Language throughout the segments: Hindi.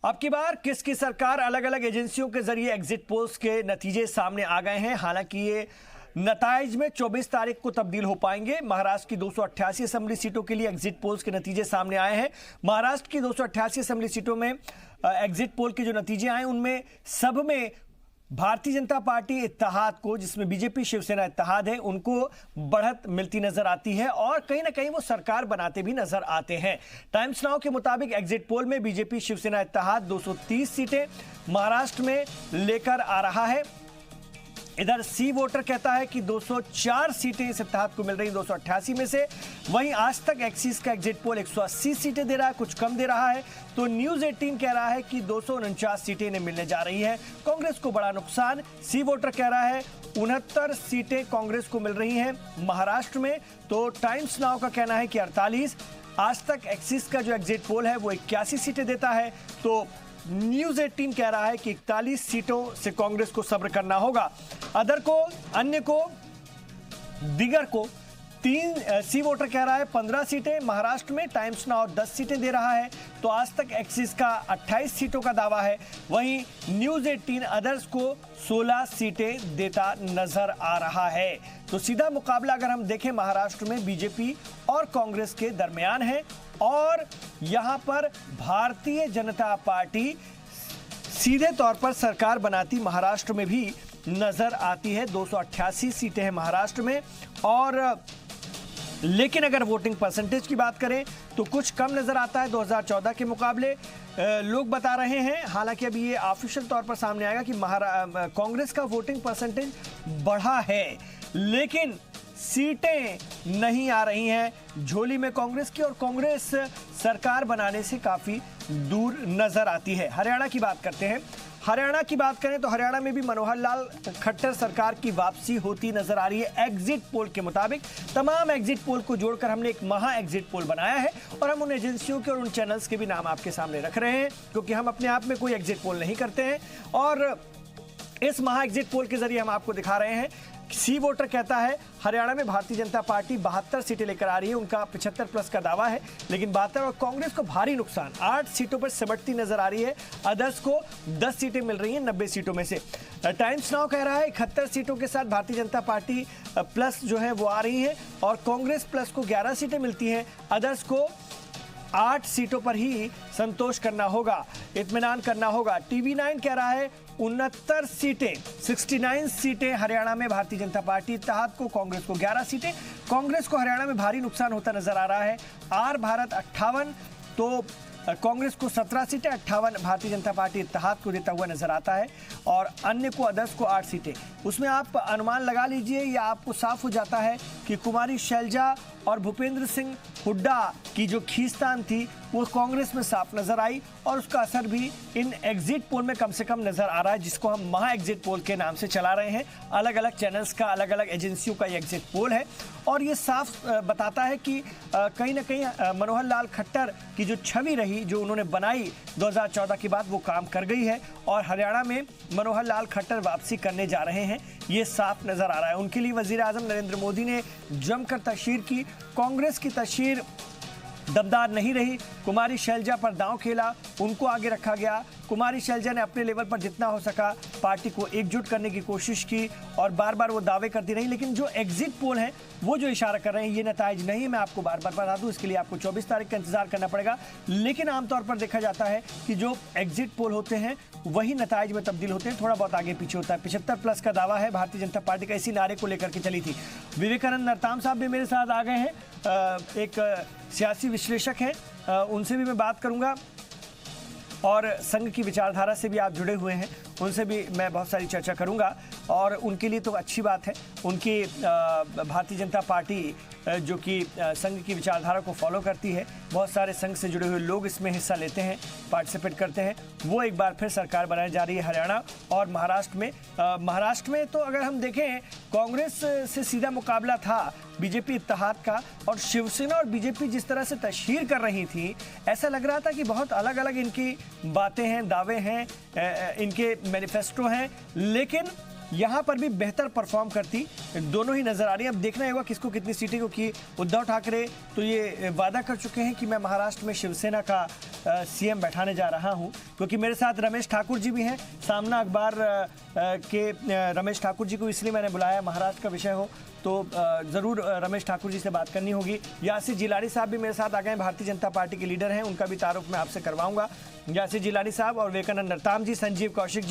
अब की बार किसकी सरकार, अलग अलग एजेंसियों के जरिए एग्जिट पोल्स के नतीजे सामने आ गए हैं। हालांकि ये नताइज में 24 तारीख को तब्दील हो पाएंगे। महाराष्ट्र की 288 असेंबली सीटों के लिए एग्जिट पोल्स के नतीजे सामने आए हैं। महाराष्ट्र की 288 असेंबली सीटों में एग्जिट पोल के जो नतीजे आए उनमें सब में भारतीय जनता पार्टी इत्तेहाद को, जिसमें बीजेपी शिवसेना इत्तेहाद है, उनको बढ़त मिलती नजर आती है और कहीं ना कहीं वो सरकार बनाते भी नजर आते हैं। टाइम्स नाउ के मुताबिक एग्जिट पोल में बीजेपी शिवसेना इत्तेहाद 230 सीटें महाराष्ट्र में लेकर आ रहा है। इधर सी वोटर कहता है कि 204 सीटें इस इत्तेहाद को मिल रही 288 में से। वहीं आज तक एक्सिस का एग्जिट पोल 180 सीटें दे रहा है, कुछ कम दे रहा है। तो न्यूज 18 कह रहा है कि 249 सीटें इन्हें मिलने जा रही है। कांग्रेस को बड़ा नुकसान। सी वोटर कह रहा है 69 सीटें कांग्रेस को मिल रही हैं महाराष्ट्र में। तो टाइम्स नाउ का कहना है कि 48। आज तक एक्सिस का जो एग्जिट पोल है वो 81 सीटें देता है। तो न्यूज 18 कह रहा है कि 41 सीटों से कांग्रेस को सब्र करना होगा। अदर को, अन्य को, दिगर को सी वोटर कह रहा है 15 सीटें महाराष्ट्र में। टाइम्स नाउ 10 सीटें दे रहा है। तो आज तक एक्सिस का 28 सीटों का दावा है। वहीं न्यूज 18 अदर्स को 16 सीटें देता नजर आ रहा है। तो सीधा मुकाबला अगर हम देखें महाराष्ट्र में बीजेपी और कांग्रेस के दरमियान है और यहां पर भारतीय जनता पार्टी सीधे तौर पर सरकार बनाती महाराष्ट्र में भी नजर आती है। 288 सीटें हैं महाराष्ट्र में। और लेकिन अगर वोटिंग परसेंटेज की बात करें तो कुछ कम नजर आता है 2014 के मुकाबले। लोग बता रहे हैं, हालांकि अभी ये ऑफिशियल तौर पर सामने आएगा कि कांग्रेस का वोटिंग परसेंटेज बढ़ा है, लेकिन सीटें नहीं आ रही हैं झोली में कांग्रेस की और कांग्रेस सरकार बनाने से काफी दूर नजर आती है। हरियाणा की बात करते हैं। हरियाणा की बात करें तो हरियाणा में भी मनोहर लाल खट्टर सरकार की वापसी होती नजर आ रही है। एग्जिट पोल के मुताबिक तमाम एग्जिट पोल को जोड़कर हमने एक महा एग्जिट पोल बनाया है और हम उन एजेंसियों के और उन चैनल्स के भी नाम आपके सामने रख रहे हैं, क्योंकि हम अपने आप में कोई एग्जिट पोल नहीं करते हैं। और इस महा एग्जिट पोल के जरिए हम आपको दिखा रहे हैं। सी वोटर कहता है हरियाणा में भारतीय जनता पार्टी 72 सीटें लेकर आ रही है, उनका 75 प्लस का दावा है, लेकिन 72 और कांग्रेस को भारी नुकसान, 8 सीटों पर सिमटती नजर आ रही है। अदर्स को 10 सीटें मिल रही हैं 90 सीटों में से। टाइम्स नाउ कह रहा है 71 सीटों के साथ भारतीय जनता पार्टी प्लस जो है वो आ रही है और कांग्रेस प्लस को 11 सीटें मिलती हैं। अदर्स को 8 सीटों पर ही संतोष करना होगा, इत्मीनान करना होगा। TV9 कह रहा है 69 सीटें, 69 सीटें हरियाणा में भारतीय जनता पार्टी इत्तेहाद को, कांग्रेस को 11 सीटें। कांग्रेस को हरियाणा में भारी नुकसान होता नजर आ रहा है। आर भारत 58, तो कांग्रेस को 17 सीटें, 58 भारतीय जनता पार्टी इत्तेहाद को देता हुआ नजर आता है और अन्य को, अदर्स को 8 सीटें। उसमें आप अनुमान लगा लीजिए या आपको साफ हो जाता है कि कुमारी शैलजा और भूपेंद्र सिंह हुड्डा की जो खींचतान थी वो कांग्रेस में साफ नजर आई और उसका असर भी इन एग्जिट पोल में कम से कम नजर आ रहा है, जिसको हम महा एग्जिट पोल के नाम से चला रहे हैं। अलग अलग चैनल्स का, अलग अलग एजेंसियों का ये एग्जिट पोल है और ये साफ बताता है कि कहीं ना कहीं मनोहर लाल खट्टर की जो छवि रही, जो उन्होंने बनाई 2014 के बाद, वो काम कर गई है और हरियाणा में मनोहर लाल खट्टर वापसी करने जा रहे हैं, ये साफ नजर आ रहा है। उनके लिए वजीर आजम नरेंद्र मोदी ने जमकर तशहीर की। कांग्रेस की तशहीर दमदार नहीं रही। कुमारी शैलजा पर दांव खेला, उनको आगे रखा गया। कुमारी शैलजा ने अपने लेवल पर जितना हो सका पार्टी को एकजुट करने की कोशिश की और बार बार वो दावे करती रही, लेकिन जो एग्जिट पोल हैं वो जो इशारा कर रहे हैं ये नताइज नहीं। मैं आपको बार बार बता दूं, इसके लिए आपको 24 तारीख का इंतजार करना पड़ेगा, लेकिन आमतौर पर देखा जाता है कि जो एग्जिट पोल होते हैं वही नताइज में तब्दील होते हैं, थोड़ा बहुत आगे पीछे होता है। 75 प्लस का दावा है भारतीय जनता पार्टी का, इसी नारे को लेकर के चली थी। विवेकानंद नरताम साहब भी मेरे साथ आ गए हैं, एक सियासी विश्लेषक हैं, उनसे भी मैं बात करूंगा और संघ की विचारधारा से भी आप जुड़े हुए हैं, उनसे भी मैं बहुत सारी चर्चा करूंगा और उनके लिए तो अच्छी बात है। उनकी भारतीय जनता पार्टी जो कि संघ की विचारधारा को फॉलो करती है, बहुत सारे संघ से जुड़े हुए लोग इसमें हिस्सा लेते हैं, पार्टिसिपेट करते हैं। वो एक बार फिर सरकार बनाई जा रही है हरियाणा और महाराष्ट्र में। महाराष्ट्र में तो अगर हम देखें, कांग्रेस से सीधा मुकाबला था बीजेपी इत्तेहाद का और शिवसेना और बीजेपी जिस तरह से तशहीर कर रही थी, ऐसा लग रहा था कि बहुत अलग अलग इनकी बातें हैं, दावे हैं, इनके मैनिफेस्टो हैं, लेकिन यहाँ पर भी बेहतर परफॉर्म करती दोनों ही नजर आ रही है। अब देखना होगा किसको कितनी सीटें, क्योंकि उद्धव ठाकरे तो ये वादा कर चुके हैं कि मैं महाराष्ट्र में शिवसेना का सीएम बैठाने जा रहा हूं, क्योंकि मेरे साथ रमेश ठाकुर जी भी हैं। सामना अखबार के रमेश ठाकुर जी को इसलिए मैंने बुलाया, महाराष्ट्र का विषय हो तो ज़रूर रमेश ठाकुर जी से बात करनी होगी। यासिर जिलानी साहब भी मेरे साथ आ गए, भारतीय जनता पार्टी के लीडर हैं, उनका भी तारुफ मैं आपसे करवाऊंगा। यासिर जिलानी साहब और विवेकानंद नरताम जी, संजीव कौशिक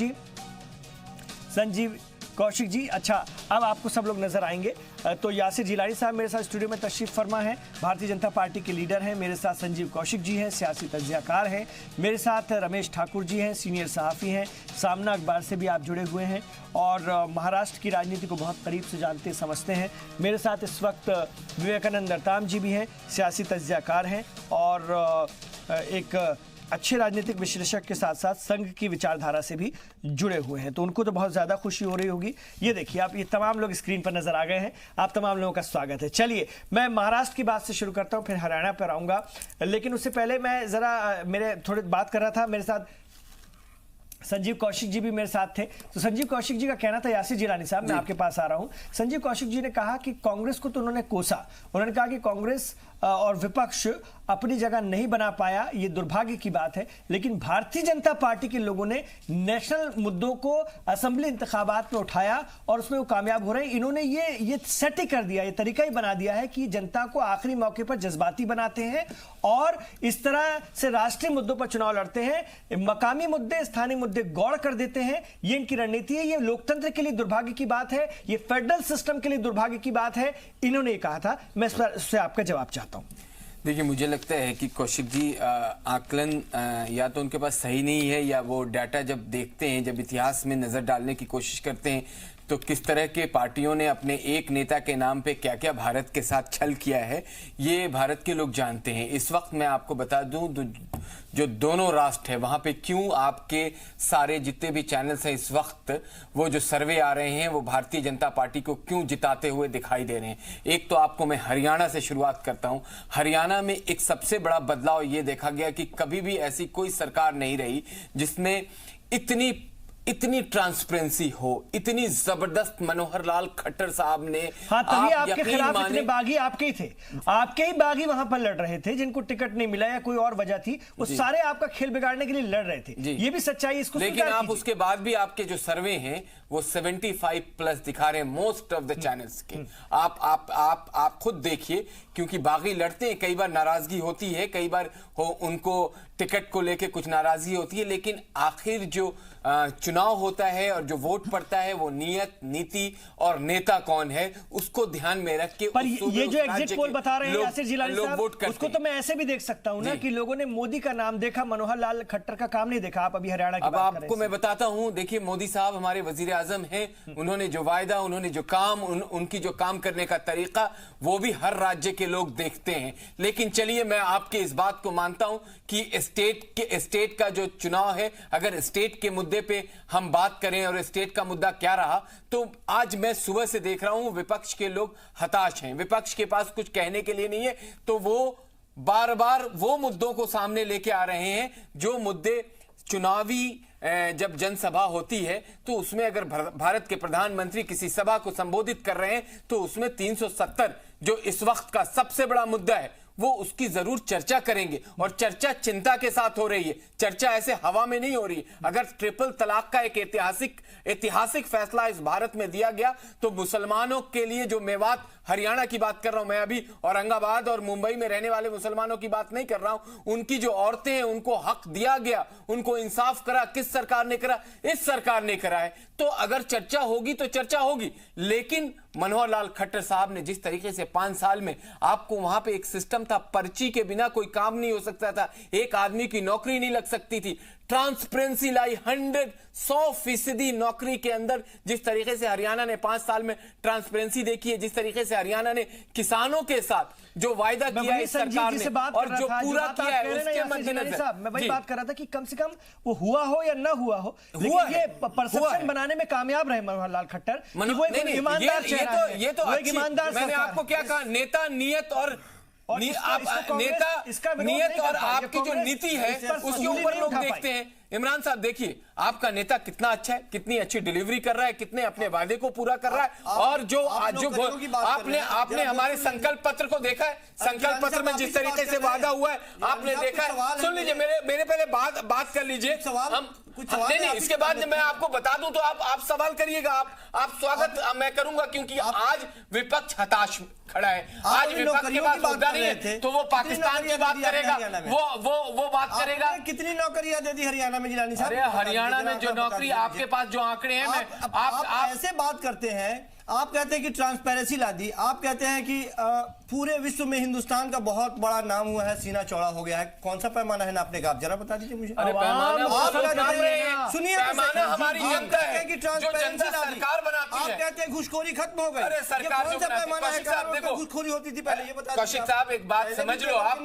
जी। अच्छा, अब आपको सब लोग नजर आएंगे। तो यासिर जिलानी साहब मेरे साथ स्टूडियो में तशरीफ फरमा है, भारतीय जनता पार्टी के लीडर हैं। मेरे साथ संजीव कौशिक जी हैं, सियासी तज्जियाकार हैं। मेरे साथ रमेश ठाकुर जी हैं, सीनियर सहाफ़ी हैं, सामना अखबार से भी आप जुड़े हुए हैं और महाराष्ट्र की राजनीति को बहुत करीब से जानते समझते हैं। मेरे साथ इस वक्त विवेकानंद नरताम जी भी हैं, सियासी तज्जियाकार हैं और एक अच्छे राजनीतिक विश्लेषक के साथ साथ संघ की विचारधारा से भी जुड़े हुए हैं, तो उनको तो बहुत ज़्यादा खुशी हो रही होगी। ये देखिए आप, ये तमाम लोग स्क्रीन पर नजर आ गए हैं। आप तमाम लोगों का स्वागत है। चलिए मैं महाराष्ट्र की बात से शुरू करता हूं, फिर हरियाणा पर आऊँगा, लेकिन उससे पहले मैं ज़रा मेरे थोड़ी बात कर रहा था। मेरे साथ संजीव कौशिक जी भी मेरे साथ थे। तो संजीव कौशिक जी का कहना था, यासिर जिलानी साहब मैं आपके पास आ रहा हूं। संजीव कौशिक जी ने कहा कि कांग्रेस को तो उन्होंने कोसा, उन्होंने कहा कि कांग्रेस और विपक्ष अपनी जगह नहीं बना पाया, ये दुर्भाग्य की बात है, लेकिन भारतीय जनता पार्टी के लोगों ने नेशनल मुद्दों को असेंबली इंतखाबात में उठाया और उसमें वो कामयाब हो रहे हैं। इन्होंने ये सेट ही कर दिया, ये तरीका ही बना दिया है कि जनता को आखिरी मौके पर जज्बाती बनाते हैं और इस तरह से राष्ट्रीय मुद्दों पर चुनाव लड़ते हैं, मकामी मुद्दे स्थानीय मुद्दे गौड़ कर देते हैं। ये इनकी रणनीति है। ये लोकतंत्र के लिए दुर्भाग्य की बात है, ये फेडरल सिस्टम के लिए दुर्भाग्य की बात है। इन्होंने कहा था, मैं इससे आपका जवाब चाहता हूं। देखिए, मुझे लगता है कि कौशिक जी आकलन या तो उनके पास सही नहीं है, या वो डाटा जब देखते हैं, जब इतिहास में नजर डालने की कोशिश करते हैं, तो किस तरह के पार्टियों ने अपने एक नेता के नाम पे क्या क्या भारत के साथ छल किया है, ये भारत के लोग जानते हैं। इस वक्त मैं आपको बता दूं, जो दोनों राष्ट्र है वहां पे क्यों आपके सारे जितने भी चैनल्स हैं इस वक्त, वो जो सर्वे आ रहे हैं वो भारतीय जनता पार्टी को क्यों जिताते हुए दिखाई दे रहे हैं। एक तो आपको मैं हरियाणा से शुरुआत करता हूं। हरियाणा में एक सबसे बड़ा बदलाव ये देखा गया कि कभी भी ऐसी कोई सरकार नहीं रही जिसमें इतनी ट्रांसपेरेंसी हो, इतनी जबरदस्त। मनोहर लाल खट्टर साहब ने, हाँ, तभी आपके खिलाफ इतने बागी आपके ही थे, आपके ही बागी वहां पर लड़ रहे थे, जिनको टिकट नहीं मिला या कोई और वजह थी, वो सारे आपका खेल बिगाड़ने के लिए लड़ रहे थे। ये भी सच्चाई, इसको लेकिन आप उसके बाद भी आपके जो सर्वे हैं वो 75+ दिखा रहे हैं मोस्ट ऑफ द चैनल्स के। आप खुद देखिए, क्योंकि बागी लड़ते हैं, कई बार नाराजगी होती है, कई बार उनको टिकट को लेके कुछ नाराजगी होती है, लेकिन आखिर जो चुनाव होता है और जो वोट पड़ता है वो नियत, नीति और नेता कौन है उसको ध्यान में रख के। पर ये जो एग्जिट पोल बता रहे हैं यासिर जिलानी साहब, उसको तो मैं ऐसे भी देख सकता हूं ना कि लोगों ने मोदी का नाम देखा, मनोहर लाल खट्टर का काम नहीं देखा। आप अभी हरियाणा की बात कर रहे हैं। आपको मैं बताता हूं, देखिए मोदी साहब हमारे वजीर आजम हैं, उन्होंने जो वायदा, उन्होंने जो काम, उनकी जो काम करने का तरीका, वो भी हर राज्य के लोग देखते हैं। लेकिन चलिए, मैं आपके इस बात को मानता हूं कि स्टेट का जो चुनाव है, अगर स्टेट के मुद्दे पे हम बात करें और स्टेट का मुद्दा क्या रहा, तो आज मैं सुबह से देख रहा हूं विपक्ष के लोग हताश हैं, विपक्ष के पास कुछ कहने के लिए नहीं है, तो वो बार बार वो मुद्दों को सामने लेके आ रहे हैं जो मुद्दे चुनावी जब जनसभा होती है तो उसमें अगर भारत के प्रधानमंत्री किसी सभा को संबोधित कर रहे हैं तो उसमें 370 जो इस वक्त का सबसे बड़ा मुद्दा है वो उसकी जरूर चर्चा करेंगे। और चर्चा चिंता के साथ हो रही है, चर्चा ऐसे हवा में नहीं हो रही। अगर ट्रिपल तलाक का एक ऐतिहासिक फैसला इस भारत में दिया गया तो मुसलमानों के लिए, जो मेवात, हरियाणा की बात कर रहा हूं मैं, अभी औरंगाबाद और मुंबई में रहने वाले मुसलमानों की बात नहीं कर रहा हूं, उनकी जो औरतें हैं उनको हक दिया गया, उनको इंसाफ करा। किस सरकार ने करा? इस सरकार ने करा है। तो अगर चर्चा होगी तो चर्चा होगी, लेकिन मनोहर लाल खट्टर साहब ने जिस तरीके से 5 साल में आपको वहां पे एक सिस्टम था, पर्ची के बिना कोई काम नहीं हो सकता था, एक आदमी की नौकरी नहीं लग सकती थी, ट्रांसपेरेंसी लाई 100% नौकरी के अंदर। जिस तरीके से हरियाणा ने 5 साल में ट्रांसपेरेंसी देखी है, जिस तरीके से हरियाणा ने किसानों के साथ जो वायदा किया है सरकार ने और जो पूरा किया है उसके मद्देनजर, मैं वही बात कर रहा था कि कम से कम वो हुआ हो या ना हुआ हो, लेकिन ये परसेप्शन बनाने में कामयाब रहे मनोहर लाल खट्टर। ये तो मैंने आपको क्या कहा, नेता, नियत और नीयत और आपकी जो नीति है उसके ऊपर लोग देखते हैं। इमरान साहब देखिए आपका नेता कितना अच्छा है, कितनी अच्छी डिलीवरी कर रहा है, कितने अपने वादे को पूरा कर रहा है। और जो आपने हमारे संकल्प पत्र को देखा है, संकल्प पत्र में जिस तरीके से वादा हुआ है आपने देखा है। सुन लीजिए, मेरे पहले बात कर लीजिए। नहीं, इसके बाद मैं आपको बता दूं तो आप सवाल करिएगा। आप स्वागत मैं करूंगा, क्योंकि आज विपक्ष हताश खड़ा है। आज विपक्ष के पास मुद्दा नहीं है, तो वो पाकिस्तान की बात करेगा, वो बात करेगा। कितनी नौकरियां दे दी हरियाणा में जिलानी साहब? अरे हरियाणा में जो नौकरी, आपके पास जो आंकड़े हैं, आप ऐसे बात करते हैं। आप कहते हैं कि ट्रांसपेरेंसी ला दी, आप कहते हैं कि पूरे विश्व में हिंदुस्तान का बहुत बड़ा नाम हुआ है, सीना चौड़ा हो गया है। कौन सा पैमाना है नापने का, आप जरा बता दीजिए मुझे। अरे पैमाना सुनिए, पैमाना हमारी जनता है, कि जो जनता सरकार बनाती है। आप कहते हैं घुसखोरी खत्म हो गई। अरे सरकार कौन सा पैमाना है? घुसखोरी होती थी पहले, ये बता। कौशिक साहब एक बात समझ लो आप,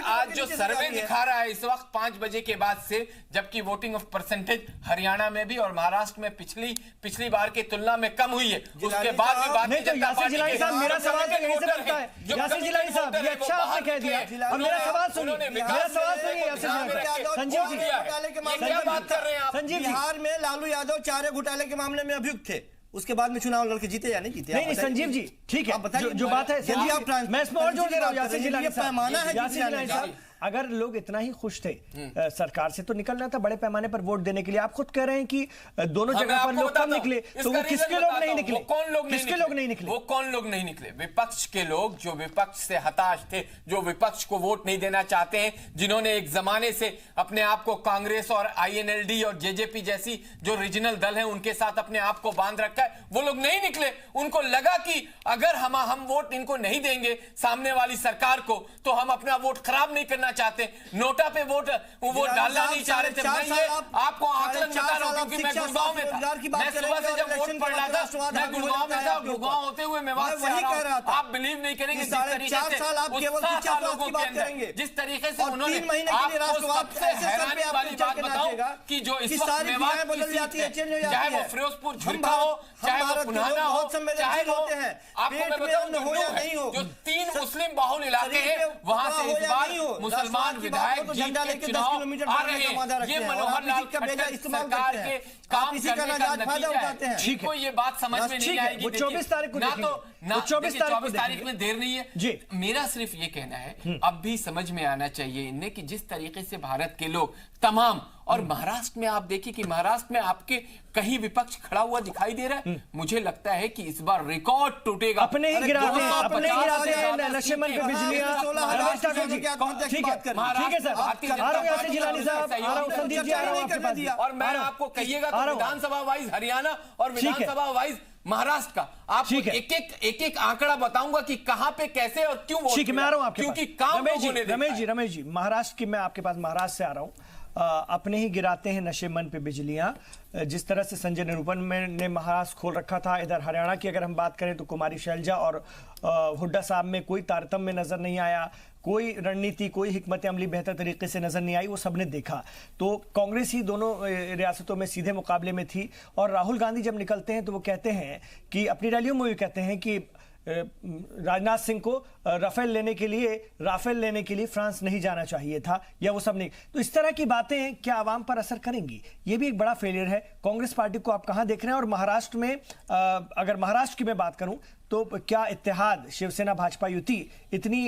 आज जो सर्वे दिखा रहा है इस वक्त 5 बजे के बाद से, जबकि वोटिंग ऑफ परसेंटेज हरियाणा में भी और महाराष्ट्र में पिछली बार की तुलना में कम हुई है, उसके बाद भी नहीं तो यासिर जिलानी साहब, मेरा सवाल तो यहीं से बनता है। यासिर जिलानी साहब, ये अच्छा आपने कह दिया, और मेरा सवाल सुनिए, यासिर जिलानी, संजीव जी क्या बात कर रहे हैं आप? संजीव जी, बिहार में लालू यादव चारे घोटाले के मामले में अभियुक्त थे, उसके बाद में चुनाव लड़के जीते या नहीं जीते? नहीं संजीव जी, ठीक है, जो बात है मैं इसमें और जोड़ दे रहा हूँ। यासिर जिलानी साहब, पैमाना है। यासिर जिलानी साहब, अगर लोग इतना ही खुश थे सरकार से, तो निकलना था बड़े पैमाने पर वोट देने के लिए। आप खुद कह रहे हैं कि दोनों जगह पर लोग कम निकले, तो वो किसके लोग नहीं निकले? कौन लोग किसके लोग नहीं निकले? वो कौन लोग नहीं निकले? विपक्ष के लोग, जो विपक्ष से हताश थे, जो विपक्ष को वोट नहीं देना चाहते हैं, जिन्होंने एक जमाने से अपने आप को कांग्रेस और आईएनएलडी और जेजेपी जैसी जो रीजनल दल है उनके साथ अपने आप को बांध रखा है, वो लोग नहीं निकले। उनको लगा कि अगर हम वोट इनको नहीं देंगे सामने वाली सरकार को, तो हम अपना वोट खराब नहीं करना चाहते। नोटा पे वोट डालना नहीं चाह रहे थे। मैं ये आपको आकलन बता रहा हूं, क्योंकि मैं गुड़गांव में था। मैं सुबह से जब वोट पड़ रहा था, मैं गुड़गांव में था, गुड़गांव होते हुए मेवात से आ रहा हूं। आप बिलीव नहीं करेंगे जिस तरीके से उत्साह लोगों के अंदर, जिस तरीके से उन्होंने आपको सबसे हैरानी वाली बात बताऊं कि जो इस वक्त मेवात की सीट है, चाहे वो फिरोजपुर झुरखा हो, चाहे वो पुनाना हो, चाहे वो आपको मैं बताऊं जो 3 मुस्लिम बाहुल इलाके हैं, वहां से इस बार मुसलमान विधायक जीत के चुनाव आ रहे हैं। ये मनोहर लाल खट्टर सरकार के काम करने का नतीजा है। ठीक है, ये बात समझ में नहीं आएगी। वो 24 तारीख को, ना तो 24 तारीख में देर नहीं है जी। मेरा सिर्फ ये कहना है, अब भी समझ में आना चाहिए इन्हें कि जिस तरीके से भारत के लोग तमाम, और महाराष्ट्र में आप देखिए कि महाराष्ट्र में आपके कहीं विपक्ष खड़ा हुआ दिखाई दे रहा है। मुझे लगता है कि इस बार रिकॉर्ड टूटेगा। अपने ही गिराते हैं नशेमन पे बिजलियां। ठीक है सर, यासिर जिलानी साहब, संदीप जी, और मैं आपको कहिएगा तो विधानसभा वाइज हरियाणा और विधानसभा वाइज महाराष्ट्र का आपको एक एक आंकड़ा बताऊंगा कि कहां पे कैसे और क्यों वोट। ठीक है, मैं आ रहा हूं आपके क्योंकि काम रमेश जी, महाराष्ट्र की, मैं आपके पास महाराष्ट्र से आ रहा हूं। अपने ही गिराते हैं नशेमन पे बिजलियां। जिस तरह से संजय निरूपम ने महाराष्ट्र खोल रखा था, इधर हरियाणा की अगर हम बात करें तो कुमारी शैलजा और हुड्डा साहब में कोई तारतम्य नजर नहीं आया, कोई रणनीति, कोई हिकमत अमली बेहतर तरीके से नजर नहीं आई, वो सबने देखा। तो कांग्रेस ही दोनों रियासतों में सीधे मुकाबले में थी। और राहुल गांधी जब निकलते हैं तो वो कहते हैं कि अपनी रैलियों में भी कहते हैं कि राजनाथ सिंह को राफेल लेने के लिए फ्रांस नहीं जाना चाहिए था, या वो सब नहीं। तो इस तरह की बातें क्या आवाम पर असर करेंगी? ये भी एक बड़ा फेलियर है कांग्रेस पार्टी को। आप कहां देख रहे हैं? और महाराष्ट्र में, अगर महाराष्ट्र की मैं बात करूं तो क्या इत्तेहाद शिवसेना भाजपा युति इतनी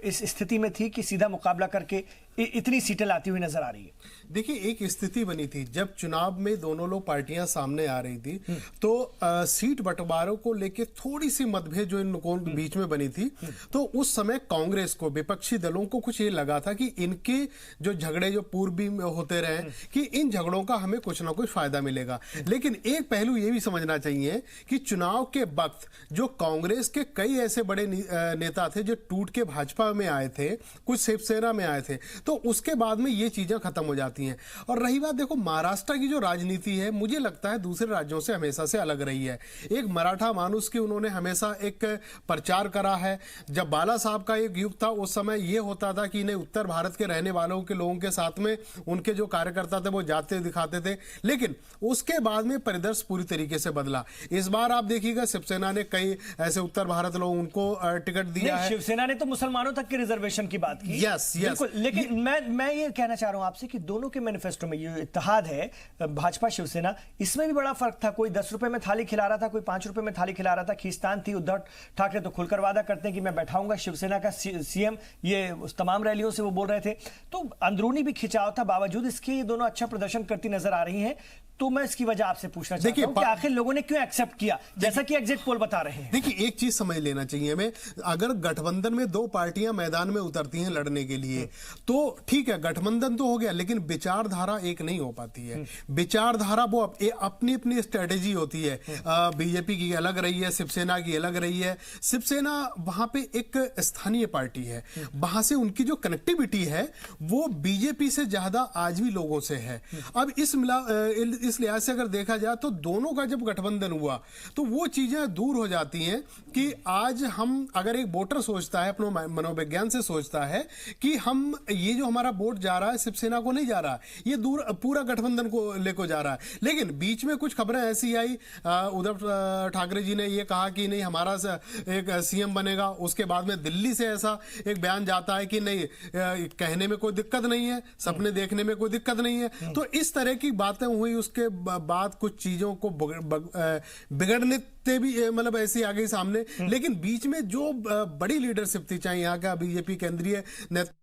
इस स्थिति में थी कि सीधा मुकाबला करके इतनी सीटें लाती हुई नजर आ रही है? देखिए, एक स्थिति बनी थी जब चुनाव में दोनों लोग पार्टियां सामने आ रही थी, तो सीट बंटवारों को लेके थोड़ी सी मतभेद जो इन लोगों के बीच में बनी थी। तो उस समय कांग्रेस को, विपक्षी दलों को कुछ ये लगा था कि इनके जो झगड़े जो पूर्व में होते रहे, कि इन झगड़ों का हमें कुछ ना कुछ फायदा मिलेगा। लेकिन एक पहलू ये भी समझना चाहिए कि चुनाव के वक्त जो कांग्रेस के कई ऐसे बड़े नेता थे जो टूट के भाजपा में आए थे, कुछ शिवसेना में आए थे, तो उसके बाद में ये चीजें खत्म हो जाती हैं। और रही बात, देखो महाराष्ट्र की जो राजनीति है, मुझे लगता है दूसरे राज्यों से हमेशा से अलग रही है। एक मराठा मानुस की उन्होंने हमेशा एक प्रचार करा है, जब बाला साहब का एक युग था उस समय ये होता था कि इन्हें उत्तर भारत के रहने वालों के लोगों के साथ में उनके जो कार्यकर्ता थे वो जाते दिखाते थे, लेकिन उसके बाद में परिदृश्य पूरी तरीके से बदला। इस बार आप देखिएगा शिवसेना ने कई ऐसे उत्तर भारत लोग उनको टिकट दिया है। शिवसेना ने तो मुसलमानों तक के रिजर्वेशन की बात की। यस बिल्कुल, लेकिन मैं ये कहना चाह रहा हूं आपसे कि दोनों के मैनिफेस्टो में ये इत्तेहाद है भाजपा शिवसेना, इसमें भी बड़ा फर्क था। कोई 10 रुपए में थाली खिला रहा था, कोई 5 रुपए में थाली खिला रहा था। खींचतान थी। उद्धव ठाकरे तो खुलकर वादा करते हैं कि मैं बैठाऊंगा शिवसेना का सीएम, ये उस तमाम रैलियों से वो बोल रहे थे। तो अंदरूनी भी खिंचाव था, बावजूद इसके ये दोनों अच्छा प्रदर्शन करती नजर आ रही हैं। तो मैं इसकी वजह आपसे पूछना चाहता हूं कि आखिर लोगों ने क्यों एक्सेप्ट किया, जैसा कि एग्जिट पोल बता रहे हैं। देखिए, एक चीज समझ लेना चाहिए हमें, अगर गठबंधन में दो पार्टियां मैदान में उतरती हैं लड़ने के लिए तो ठीक है, गठबंधन तो हो गया, लेकिन विचारधारा एक नहीं हो पाती है। विचारधारा वो अपनी अपनी स्ट्रेटेजी होती है। बीजेपी की अलग रही है, शिवसेना की अलग रही है। शिवसेना वहां पे एक स्थानीय पार्टी है, वहां से उनकी जो कनेक्टिविटी है वो बीजेपी से ज्यादा आज भी लोगों से है। अब इस लिहाज से अगर देखा जाए तो दोनों का जब गठबंधन हुआ तो वो चीजें दूर हो जाती हैं कि आज हम, अगर एक वोटर सोचता है, अपने मनोविज्ञान से सोचता है कि हम ये जो हमारा वोट जा रहा है शिवसेना को नहीं जा रहा, ये दूर पूरा गठबंधन को लेकर जा रहा है। लेकिन बीच में कुछ खबरें ऐसी आई, उद्धव ठाकरे जी ने ये कहा कि नहीं हमारा एक सीएम बनेगा, उसके बाद में दिल्ली से ऐसा एक बयान जाता है कि नहीं, कहने में कोई दिक्कत नहीं है, सपने देखने में कोई दिक्कत नहीं है। तो इस तरह की बातें हुई, उसके बाद कुछ चीजों को बिगड़ने भी मतलब ऐसी आ गई सामने। लेकिन बीच में जो बड़ी लीडरशिप थी, चाहे यहाँ का बीजेपी केंद्रीय नेतृत्व,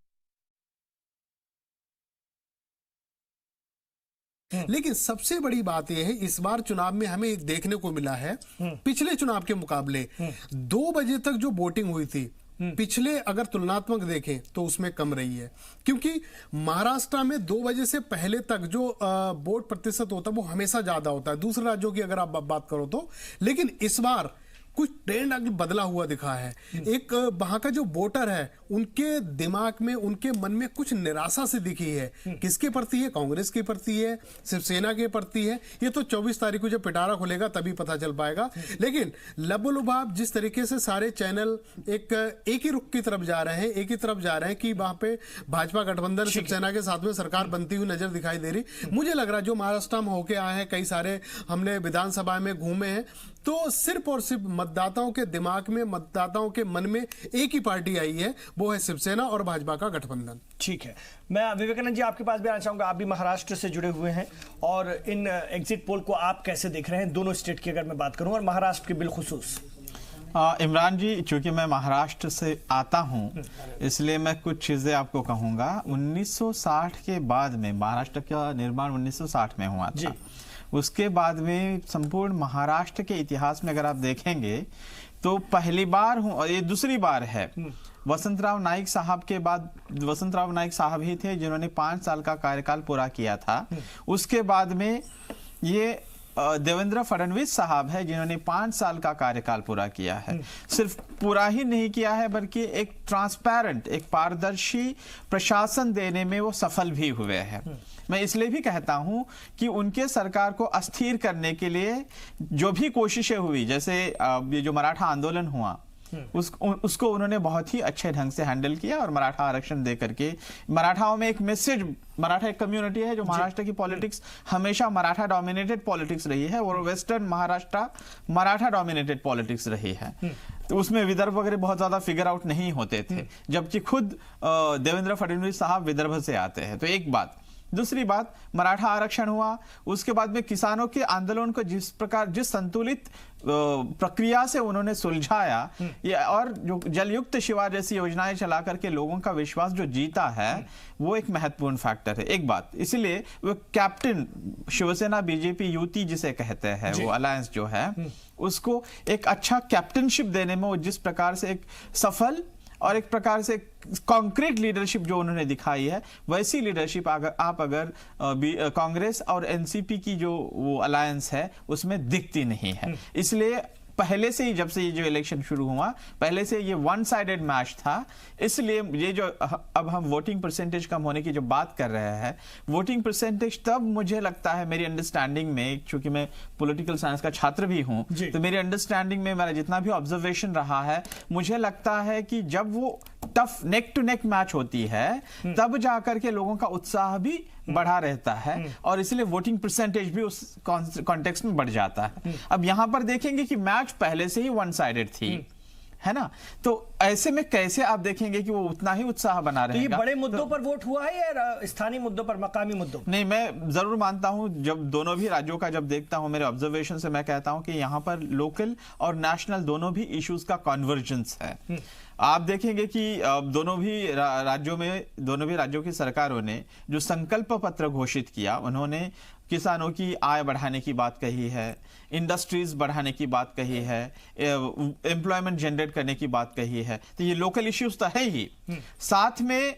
लेकिन सबसे बड़ी बात यह है इस बार चुनाव में हमें एक देखने को मिला है, पिछले चुनाव के मुकाबले 2 बजे तक जो वोटिंग हुई थी पिछले अगर तुलनात्मक देखें तो उसमें कम रही है, क्योंकि महाराष्ट्र में 2 बजे से पहले तक जो वोट प्रतिशत होता है वो हमेशा ज्यादा होता है दूसरे राज्यों की अगर आप बात करो तो। लेकिन इस बार कुछ ट्रेंड अगर बदला हुआ दिखा है। एक वहां का जो वोटर है उनके दिमाग में, उनके मन में कुछ निराशा से दिखी है। किसके प्रति है? कांग्रेस के प्रति है, शिवसेना के प्रति है। ये तो 24 तारीख को जब पिटारा खुलेगा तभी पता चल पाएगा। लेकिन लबोलुभाव जिस तरीके से सारे चैनल एक ही रुख की तरफ जा रहे हैं, एक ही तरफ जा रहे हैं कि वहां पे भाजपा गठबंधन शिवसेना के साथ में सरकार बनती हुई नजर दिखाई दे रही। मुझे लग रहा है जो महाराष्ट्र में होके आए हैं, कई सारे हमने विधानसभा में घूमे हैं, तो सिर्फ और सिर्फ मतदाताओं के दिमाग में, मतदाताओं के मन में एक ही पार्टी आई है, वो है शिवसेना और भाजपा का गठबंधन। ठीक है, मैं विवेकानंद जी आपके पास भी आना चाहूंगा। आप भी महाराष्ट्र से जुड़े हुए हैं और इन एग्जिट पोल को आप कैसे देख रहे हैं, दोनों स्टेट की अगर मैं बात करूं और महाराष्ट्र के बिलखुसूस? इमरान जी, चूंकि मैं महाराष्ट्र से आता हूं इसलिए मैं कुछ चीजें आपको कहूंगा। 1960 के बाद में महाराष्ट्र का निर्माण 1960 में हुआ था। उसके बाद में संपूर्ण महाराष्ट्र के इतिहास में अगर आप देखेंगे तो पहली बार और ये दूसरी बार है। वसंतराव नाइक साहब के बाद वसंतराव नाइक साहब ही थे जिन्होंने 5 साल का कार्यकाल पूरा किया था। उसके बाद में ये देवेंद्र फडणवीस साहब है जिन्होंने 5 साल का कार्यकाल पूरा किया है। सिर्फ पूरा ही नहीं किया है बल्कि एक ट्रांसपेरेंट, एक पारदर्शी प्रशासन देने में वो सफल भी हुए हैं। मैं इसलिए भी कहता हूं कि उनके सरकार को अस्थिर करने के लिए जो भी कोशिशें हुई, जैसे ये जो मराठा आंदोलन हुआ उसको उन्होंने बहुत ही अच्छे ढंग से हैंडल किया और मराठा आरक्षण दे करके मराठाओं में एक मैसेज, मराठा एक कम्युनिटी है जो महाराष्ट्र की पॉलिटिक्स हमेशा मराठा डोमिनेटेड पॉलिटिक्स रही है और western Maharashtra Maratha dominated politics रही है। तो उसमें विदर्भ वगैरह बहुत ज्यादा फिगर आउट नहीं होते थे, जबकि खुद देवेंद्र फडणवीस साहब विदर्भ से आते हैं। तो एक बात। दूसरी बात, मराठा आरक्षण हुआ, उसके बाद में किसानों के आंदोलन को जिस संतुलित प्रक्रिया से उन्होंने सुलझाया, ये और जो जलयुक्त शिवार जैसी योजनाएं चला करके लोगों का विश्वास जो जीता है, वो एक महत्वपूर्ण फैक्टर है। एक बात, इसलिए वो कैप्टन शिवसेना बीजेपी युति जिसे कहते हैं, वो अलायंस जो है, उसको एक अच्छा कैप्टनशिप देने में वो जिस प्रकार से एक सफल और एक प्रकार से कॉन्क्रीट लीडरशिप जो उन्होंने दिखाई है, वैसी लीडरशिप आप अगर कांग्रेस और एनसीपी की जो वो अलायंस है उसमें दिखती नहीं है। इसलिए पहले से ही, जब से ये जो इलेक्शन शुरू हुआ, पहले से ये वन साइडेड मैच था। इसलिए ये जो अब हम वोटिंग परसेंटेज कम होने की जो बात कर रहे हैं, वोटिंग परसेंटेज तब मुझे लगता है, मेरी अंडरस्टैंडिंग में, क्योंकि मैं पॉलिटिकल साइंस का छात्र भी हूं, तो मेरी अंडरस्टैंडिंग में मेरा जितना भी ऑब्जर्वेशन रहा है, मुझे लगता है कि जब वो tough neck to neck match होती है, तब जाकर के लोगों का उत्साह भी बढ़ा रहता है और इसलिए वोटिंग परसेंटेज भी उस कॉन्टेक्स्ट में बढ़ जाता है। अब यहां पर देखेंगे कि मैच पहले से ही वन साइडेड थी, है ना, तो ऐसे में कैसे आप देखेंगे कि वो उतना ही उत्साह बना रहेगा। तो ये बड़े मुद्दों पर वोट हुआ है या स्थानीय मुद्दों पर, मकामी मुद्दों? नहीं, मैं जरूर मानता हूं, जब दोनों भी राज्यों का जब देखता हूं, मेरे ऑब्जर्वेशन से मैं कहता हूं कि यहां पर लोकल और नेशनल दोनों भी इश्यूज का कॉन्वर्जेंस है। आप देखेंगे कि दोनों भी राज्यों की सरकारों ने जो संकल्प पत्र घोषित किया, उन्होंने किसानों की आय बढ़ाने की बात कही है, इंडस्ट्रीज बढ़ाने की बात कही है, एम्प्लॉयमेंट जनरेट करने की बात कही है, तो ये लोकल इश्यूज तो है ही। साथ में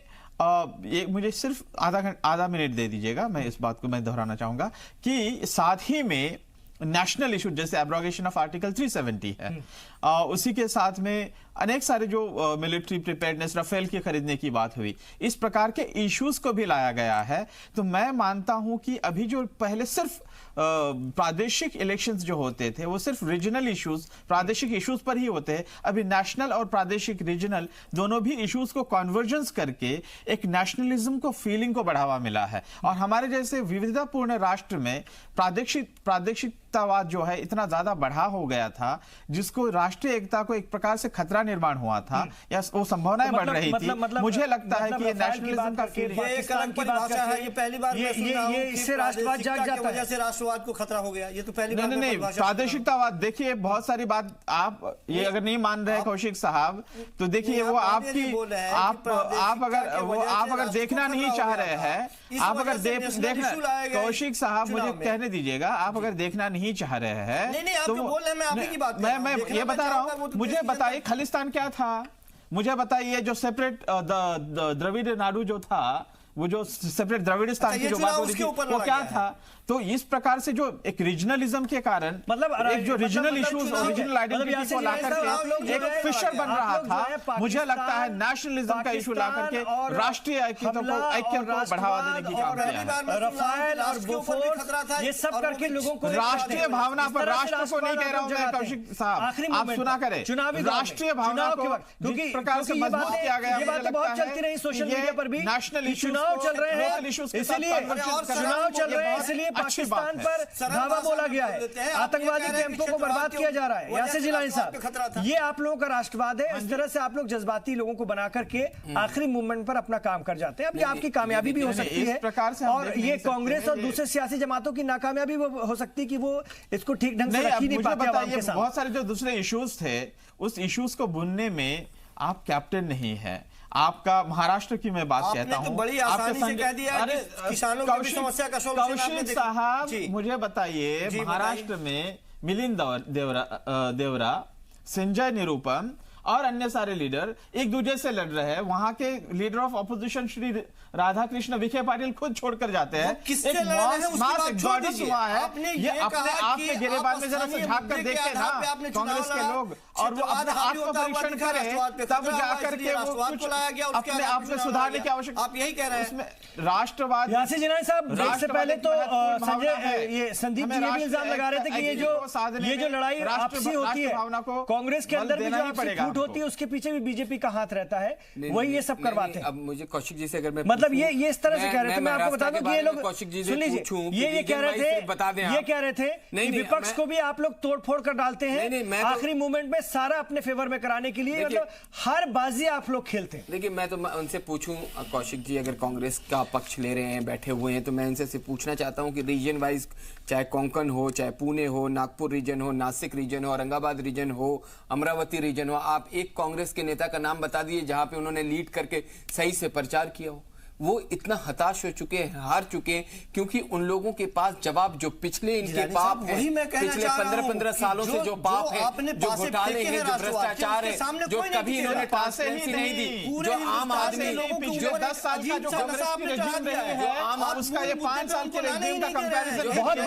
ये मुझे सिर्फ आधा मिनट दे दीजिएगा, मैं इस बात को मैं दोहराना चाहूंगा कि साथ ही में नेशनल इशू जैसे एब्रोगेशन ऑफ आर्टिकल 370 है, उसी के साथ में अनेक सारे जो मिलिट्री प्रिपेयर्डनेस, राफेल की खरीदने की बात हुई, इस प्रकार के इश्यूज को भी लाया गया है। तो मैं मानता हूं कि अभी जो पहले सिर्फ प्रादेशिक इलेक्शंस जो होते थे वो सिर्फ रीजनल इश्यूज, प्रादेशिक इश्यूज पर ही होते हैं, अभी नेशनल और प्रादेशिक रीजनल दोनों भी इश्यूज को कन्वर्जेंस करके एक नेशनलिज्म को, फीलिंग को बढ़ावा मिला है। और हमारे जैसे विविधतापूर्ण राष्ट्र में प्रादेशिकतावाद जो है इतना ज्यादा बढ़ा हो गया था, जिसको राष्ट्रीय एकता को एक प्रकार से खतरा निर्माण हुआ था या वो संभावनाएं बढ़ रही थी। मुझे लगता है कि ये नेशनलिज्म का फीलिंग, ये एक अलग परिभाषा है, ये पहली बार मैं सुन रहा हूं कि इससे राष्ट्रवाद जाग जाता है, जैसे राष्ट्रवाद को खतरा हो गया, ये तो पहली बार। नहीं, प्रादेशिकतावाद देखिए बहुत सारी बात, आप ये अगर नहीं मान रहे कौशिक साहब, तो देखिए वो आपकी, आप अगर देखना नहीं चाह रहे हैं, आप अगर देखना, कौशिक साहब मुझे कहने दीजिएगा, आप अगर देखना नहीं चाह रहे हैं तो मैं ये बता रहा हूं, मुझे बताइए खालिस्तान क्या था, मुझे बताइए जो सेपरेट द्रविड़ नाडु जो था, वो जो सेपरेट द्रविड़िस्तान की जो बात हो रही थी वो क्या था। तो इस प्रकार से जो एक रीजनलिज्म के कारण, मतलब एक जो रीजनल इश्यूज, ओरिजिनल आइडेंटिटी को लाकर के एक फिशर बन रहा था, मुझे लगता है नेशनलिज्म का इशू लाकर के राष्ट्रीय ऐक्य को बढ़ावा देने की काम किया। रफाल और बोफोर्स ये सब करके लोगों को राष्ट्रीय भावना पर, राष्ट्र को नहीं कह रहा हूं मैं कौशिक साहब, आप सुना करें, राष्ट्रीय भावना को जिस प्रकार से मजबूत किया गया, ये बात बहुत चलती रही सोशल मीडिया पर भी, नेशनल इश्यूज, चुनाव चल रहे हैं, इसलिए पाकिस्तान पर धावा बोला गया है, आतंकवादी कैंपों को बर्बाद किया जा रहा है। यासिर जिलानी साहब, ये आप लोगों का राष्ट्रवाद है, इस तरह से आप लोग जज्बाती लोगों को बना करके आखिरी मूवमेंट पर अपना काम कर जाते हैं। अब ये आपकी कामयाबी भी हो सकती है और ये कांग्रेस और दूसरे सियासी जमातों की नाकामयाबी हो सकती है कि वो इसको ठीक ढंग से रख ही नहीं पाते। बहुत सारे जो दूसरे इश्यूज थे, उस इश्यूज को बुनने में आप कैप्टन नहीं है। आपका महाराष्ट्र की मैं बात कहता हूं, तो बड़ी आसानी से कह दिया कि किसानों की समस्या का सॉल्यूशन कौशिक साहब मुझे बताइए, महाराष्ट्र में मिलिंद देवरा, संजय निरुपम और अन्य सारे लीडर एक दूसरे से लड़ रहे हैं। वहां के leader of opposition Shri Radhakrishna Vikhe Patil खुद छोड़कर जाते हैं। ये अपने आप में गिरेबान में जरा से झांक कर देखे ना कांग्रेस के लोग, और वो अपने आत्मपरीक्षण करें, तब जाकर के वो कुछ अपने आप में सुधारने की आवश्यकता। आप यही कह रहे हैं राष्ट्रवाद। यासिर जिलानी साहब, ब्रेक से पहले तो संदीप जी ये भी इल्जाम लगा रहे थे कि ये जो लड़ाई आपसी होती है, कांग्रेस के अंदर भी जो फूट होती है, उसके पीछे भी बीजेपी का हाथ रहता है, वही ये सब करवाते हैं। अब मुझे कौशिक जी से अगर मैं मतलब ये इस तरह से कह रहे थे, मैं आपको बता दूं कि ये लोग, सुन लीजिए, ये कह रहे थे, बता दें, ये कह रहे थे कि विपक्ष को भी आप लोग तोड़फोड़ कर डालते हैं आखिरी मूवमेंट में, सारा अपने फेवर में कराने के लिए, मतलब हर बाजी आप लोग खेलते हैं। देखिए, मैं तो उनसे पूछूं, कौशिक जी अगर कांग्रेस का पक्ष ले रहे हैं, बैठे हुए हैं, तो मैं इनसे पूछना चाहता हूं कि रीजन वाइज, चाहे कोंकण हो, चाहे पुणे हो, नागपुर रीजन हो, नासिक रीजन हो, औरंगाबाद रीजन हो, अमरावती रीजन हो, आप एक कांग्रेस के नेता का नाम बता दिए जहां पे उन्होंने लीड करके सही से प्रचार किया हो। वो इतना हताश हो चुके हैं, हार चुके हैं, क्योंकि उन लोगों के पास जवाब जो पिछले इनके पाप है, पिछले 15-15 सालों से जो पाप है, जो घोटाले हैं, जो भ्रष्टाचार है, जो कभी इन्होंने ट्रांसपेरेंसी नहीं दी, जो आम आदमी पिछले 10 साल का जो कांग्रेस की रेजिम रही है, उसका ये 5 साल के रेजिम का कंपैरिजन बहुत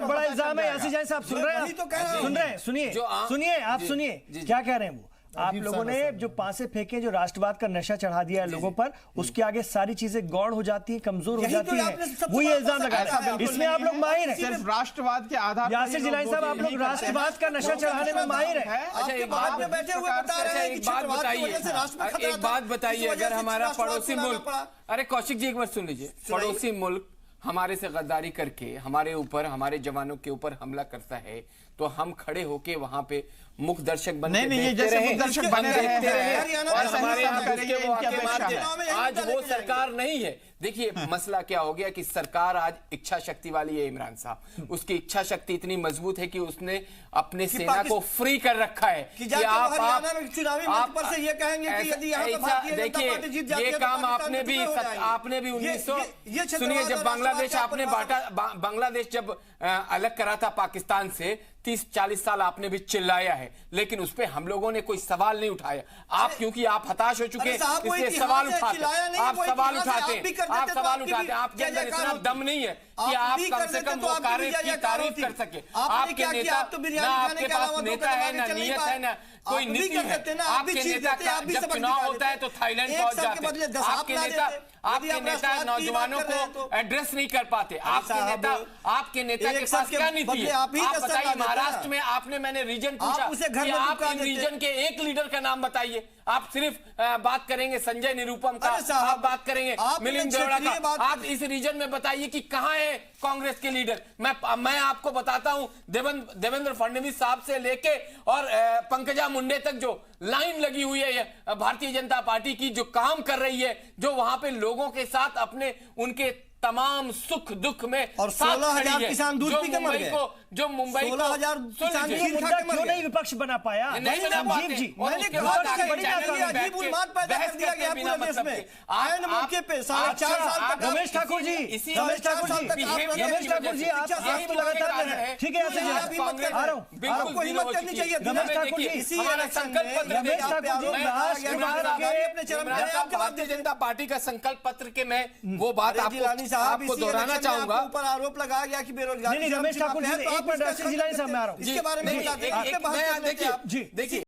बड़ा इल्जाम है। यासिर जान साहब सुन रहे हैं? सुनिए आप सुनिए क्या कह रहे हैं वो। आप लोगों ने जो पासे फेंके, जो राष्ट्रवाद का नशा चढ़ा दिया है लोगों पर, उसके आगे सारी चीजें गौड़ हो जाती हैं, कमजोर हो जाती हैं। वो ये इल्जाम लगा रहे हैं, इसमें आप लोग माहिर हैं। सिर्फ राष्ट्रवाद के आधार पर यासिर जिलानी साहब, आप लोग राष्ट्रवाद का नशा चढ़ाने में माहिर हैं। अच्छा, एक बात बताइए, अगर हमारा पड़ोसी मुल्क, अरे कौशिक जी एक बार सुन लीजिए, पड़ोसी मुल्क हमारे से गद्दारी करके हमारे ऊपर, हमारे जवानों के ऊपर हमला करता है, तो हम खड़े होके वहां पे मुख्य दर्शक बने दर्शक बने रहे और हमारे यहाँ आज वो सरकार नहीं है। देखिए मसला क्या हो गया कि सरकार आज इच्छा शक्ति वाली है। इमरान साहब, उसकी इच्छा शक्ति इतनी मजबूत है कि उसने अपने सेना को फ्री कर रखा है कि आप ये कहेंगे कि यदि देखिए ये काम आपने भी 1900 सुनिए, जब बांग्लादेश आपने बांटा, बांग्लादेश जब अलग करा था पाकिस्तान से, 30-40 साल आपने भी चिल्लाया है, लेकिन उस पे हम लोगों ने कोई सवाल नहीं उठाया। आप क्योंकि आप हताश हो चुके हैं, इसलिए सवाल उठाते, आप सवाल उठाते, आपके अंदर इतना दम नहीं है कि आप कम से कम वो कार्य की तारीफ कर सके। आपके नेता, ना आपके पास नेता है, ना नियत है, ना कोई नीति है। आपके नेता जब चुनाव होता है तो थाईलैंड पहुंच जाते हैं। आपके नेता नौजवानों को एड्रेस नहीं कर पाते। आपके नेता के पास क्या नीति है? आप बताइए, महाराष्ट्र में आपने, मैंने रीजन पूछा कि आप इन रीजन के एक लीडर का नाम बताइए। आप सिर्फ बात करेंगे संजय निरुपम का, आप बात करेंगे मिलिंद देवड़ा का, आप इस रीजन में बताइए कि कहां है कांग्रेस के लीडर। मैं आपको बताता हूं, देवेंद्र फडणवीस साहब से लेके और पंकजा मुंडे तक जो लाइन लगी हुई है भारतीय जनता पार्टी की, जो काम कर रही है, जो वहां पे लोगों के साथ अपने उनके तमाम सुख दुख में, और 16,000 किसान दूध पी के मर गए। जो मुंबई को 16,000 किसान खीर खा के मर क्यों गए। नहीं विपक्ष बना पाया? नहीं बना पाते। जी मैंने कहा अजीब उन्माद पैदा कर दिया गया पूरे देश में। आयन मौके पे 4.5 साल तक रमेश ठाकुर जी, रमेश ठाकुर जी, आप तो लगातार हैं। ठीक है, आ रहा हूँ। आपको हिम्मत करनी चाहिए। रमेश ठाकुर जी, इसी संकल्प पत्र, रमेश ठाकुर जी, भारतीय जनता पार्टी का संकल्प पत्र के मैं वो बात आपको दोहराना चाहूंगा। ऊपर आरोप लगाया गया कि बेरोजगारी। नहीं, रमेश ठाकुर जी, एक मिनट, जिलानी साहब, मैं आ रहा हूँ इसके बारे में देखिए